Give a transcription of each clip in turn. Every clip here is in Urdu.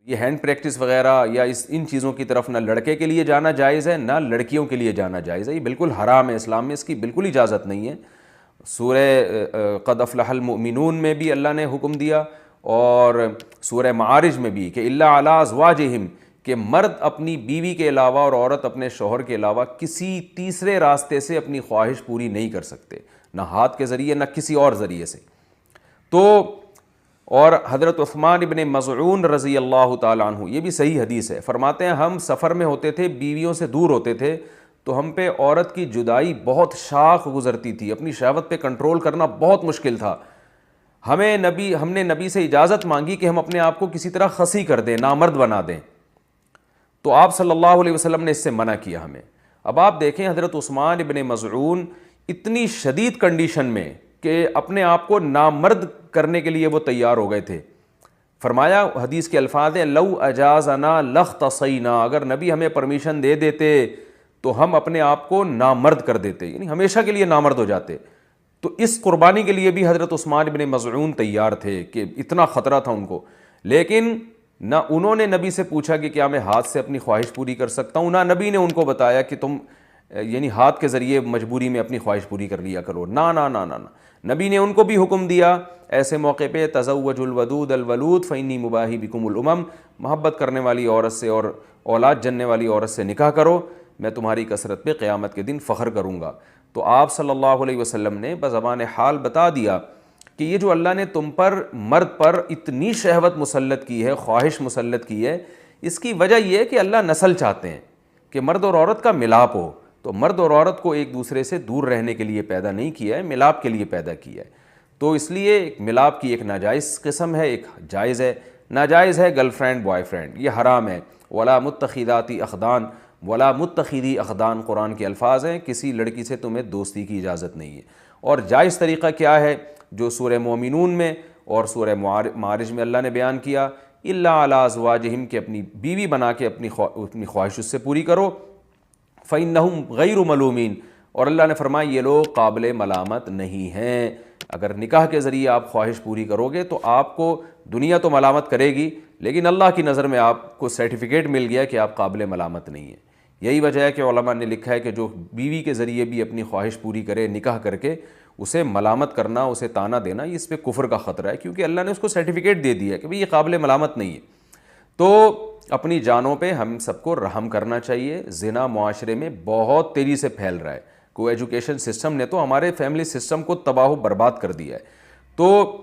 یہ ہینڈ پریکٹس وغیرہ یا ان چیزوں کی طرف نہ لڑکے کے لیے جانا جائز ہے، نہ لڑکیوں کے لیے جانا جائز ہے، یہ بالکل حرام ہے، اسلام میں اس کی بالکل اجازت نہیں ہے۔ سورہ قد افلح المؤمنون میں بھی اللہ نے حکم دیا، اور سورہ معارج میں بھی کہ الا علی ازواجہم، کہ مرد اپنی بیوی کے علاوہ اور عورت اپنے شوہر کے علاوہ کسی تیسرے راستے سے اپنی خواہش پوری نہیں کر سکتے، نہ ہاتھ کے ذریعے نہ کسی اور ذریعے سے۔ تو اور حضرت عثمان ابن مظعون رضی اللہ تعالیٰ عنہ، یہ بھی صحیح حدیث ہے، فرماتے ہیں ہم سفر میں ہوتے تھے، بیویوں سے دور ہوتے تھے، تو ہم پہ عورت کی جدائی بہت شاق گزرتی تھی، اپنی شہوت پہ کنٹرول کرنا بہت مشکل تھا۔ ہم نے نبی سے اجازت مانگی کہ ہم اپنے آپ کو کسی طرح خصی کر دیں، نامرد بنا دیں، تو آپ صلی اللہ علیہ وسلم نے اس سے منع کیا ہمیں۔ اب آپ دیکھیں حضرت عثمان ابن مظعون اتنی شدید کنڈیشن میں کہ اپنے آپ کو نامرد کرنے کے لیے وہ تیار ہو گئے تھے۔ فرمایا، حدیث کے الفاظ ہیں لو اجازنا لاختصینا، اگر نبی ہمیں پرمیشن دے دیتے تو ہم اپنے آپ کو نامرد کر دیتے، یعنی ہمیشہ کے لیے نامرد ہو جاتے۔ تو اس قربانی کے لیے بھی حضرت عثمان ابن مظعون تیار تھے کہ اتنا خطرہ تھا ان کو، لیکن نہ انہوں نے نبی سے پوچھا کہ کیا میں ہاتھ سے اپنی خواہش پوری کر سکتا ہوں، نہ نبی نے ان کو بتایا کہ تم یعنی ہاتھ کے ذریعے مجبوری میں اپنی خواہش پوری کر لیا کرو، نہ نہ نہ نہ نہ، نبی نے ان کو بھی حکم دیا ایسے موقع پہ تزوجوا الودود الولود فانی مباہی بکم الامم، محبت کرنے والی عورت سے اور اولاد جننے والی عورت سے نکاح کرو، میں تمہاری کثرت پہ قیامت کے دن فخر کروں گا۔ تو آپ صلی اللہ علیہ وسلم نے بزبان حال بتا دیا کہ یہ جو اللہ نے تم پر مرد پر اتنی شہوت مسلط کی ہے، خواہش مسلط کی ہے، اس کی وجہ یہ ہے کہ اللہ نسل چاہتے ہیں کہ مرد اور عورت کا ملاپ ہو۔ تو مرد اور عورت کو ایک دوسرے سے دور رہنے کے لیے پیدا نہیں کیا ہے، ملاپ کے لیے پیدا کیا ہے۔ تو اس لیے ملاپ کی ایک ناجائز قسم ہے، ایک جائز ہے۔ ناجائز ہے گرل فرینڈ بوائے فرینڈ، یہ حرام ہے۔ ولا متخذاتی اخدان ولا متخذی اخدان، قرآن کے الفاظ ہیں، کسی لڑکی سے تمہیں دوستی کی اجازت نہیں ہے۔ اور جائز طریقہ کیا ہے جو سورہ مومنون میں اور سورہ معارج میں اللہ نے بیان کیا، الا علی ازواجہم، کہ اپنی بیوی بنا کے اپنی خواہش اس سے پوری کرو، فإنہم غیر ملومین، اور اللہ نے فرمایا یہ لوگ قابل ملامت نہیں ہیں۔ اگر نکاح کے ذریعے آپ خواہش پوری کرو گے تو آپ کو دنیا تو ملامت کرے گی، لیکن اللہ کی نظر میں آپ کو سرٹیفکیٹ مل گیا کہ آپ قابل ملامت نہیں ہیں۔ یہی وجہ ہے کہ علماء نے لکھا ہے کہ جو بیوی کے ذریعے بھی اپنی خواہش پوری کرے نکاح کر کے، اسے ملامت کرنا، اسے تانا دینا، یہ اس پہ کفر کا خطرہ ہے، کیونکہ اللہ نے اس کو سرٹیفکیٹ دے دیا کہ بھئی یہ قابل ملامت نہیں ہے۔ تو اپنی جانوں پہ ہم سب کو رحم کرنا چاہیے۔ زنا معاشرے میں بہت تیزی سے پھیل رہا ہے، کو ایجوکیشن سسٹم نے تو ہمارے فیملی سسٹم کو تباہ و برباد کر دیا ہے۔ تو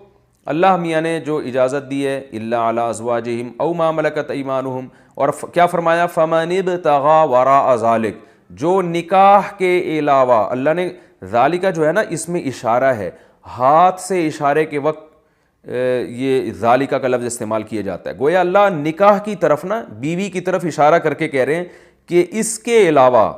اللہ میاں نے جو اجازت دی ہے الا علی ازواجہم او ما ملکت ایمانہم، اور کیا فرمایا فمن ابتغى وراء ذلک، جو نکاح کے علاوہ، اللہ نے ذالکہ جو ہے نا اس میں اشارہ ہے، ہاتھ سے اشارے کے وقت یہ ذالکہ کا لفظ استعمال کیا جاتا ہے، گویا اللہ نکاح کی طرف نا بیوی کی طرف اشارہ کر کے کہہ رہے ہیں کہ اس کے علاوہ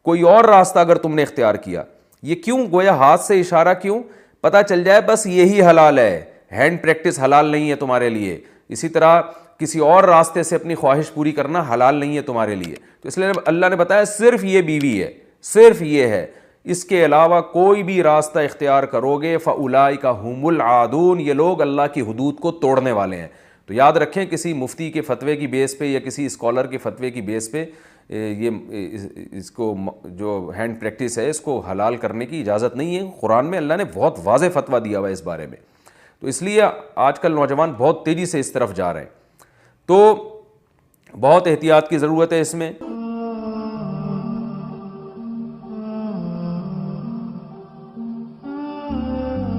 کوئی اور راستہ اگر تم نے اختیار کیا، یہ کیوں گویا ہاتھ سے اشارہ کیوں؟ پتہ چل جائے بس یہی حلال ہے، ہینڈ پریکٹس حلال نہیں ہے تمہارے لیے، اسی طرح کسی اور راستے سے اپنی خواہش پوری کرنا حلال نہیں ہے تمہارے لیے۔ تو اس لیے اللہ نے بتایا صرف یہ بیوی ہے، صرف یہ ہے، اس کے علاوہ کوئی بھی راستہ اختیار کرو گے فَأُولَئِكَ هُمُ الْعَادُونَ، یہ لوگ اللہ کی حدود کو توڑنے والے ہیں۔ تو یاد رکھیں کسی مفتی کے فتوے کی بیس پہ یا کسی اسکالر کے فتوے کی بیس پہ یہ اس کو جو ہینڈ پریکٹس ہے اس کو حلال کرنے کی اجازت نہیں ہے۔ قرآن میں اللہ نے بہت واضح فتویٰ دیا ہوا ہے اس بارے میں۔ تو اس لیے آج کل نوجوان بہت تیزی سے اس طرف جا رہے ہیں، تو بہت احتیاط کی ضرورت ہے اس میں۔